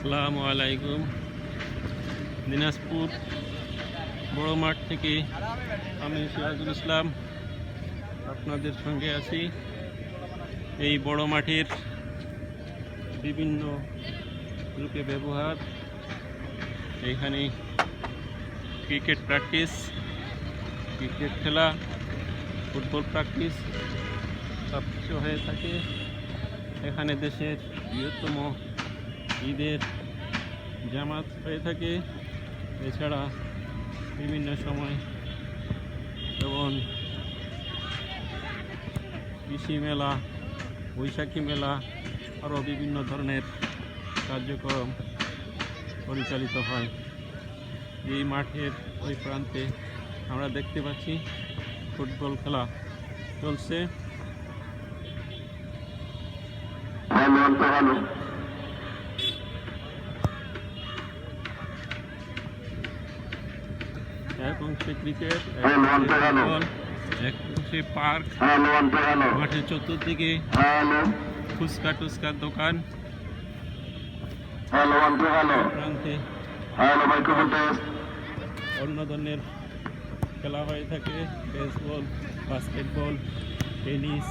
আসসালামু আলাইকুম। দিনাজপুর বড় মাঠ থেকে আমি সিরাজুল ইসলাম আপনাদের সঙ্গে আছি। এই বড় মাঠের বিভিন্ন রূপে ব্যবহার, এখানে ক্রিকেট প্র্যাকটিস, ক্রিকেট খেলা, ফুটবল প্র্যাকটিস সব কিছু হয়ে থাকে। এখানে দেশের বৃহত্তম ঈদের জামাত হয়ে থাকে। এছাড়া বিভিন্ন সময় যেমন কৃষি মেলা, বৈশাখী মেলা, আরও বিভিন্ন ধরনের কার্যক্রম পরিচালিত হয়। এই মাঠের ওই প্রান্তে আমরা দেখতে পাচ্ছি ফুটবল খেলা চলছে। এক অংশে ক্রিকেট, এক অংশে পার্ক, মাঠের চতুর্দিকে ফুচকা টুচকার দোকান, প্রান্তে অন্য ধরনের খেলা হয়ে থাকে, বেসবল, বাস্কেটবল, টেনিস।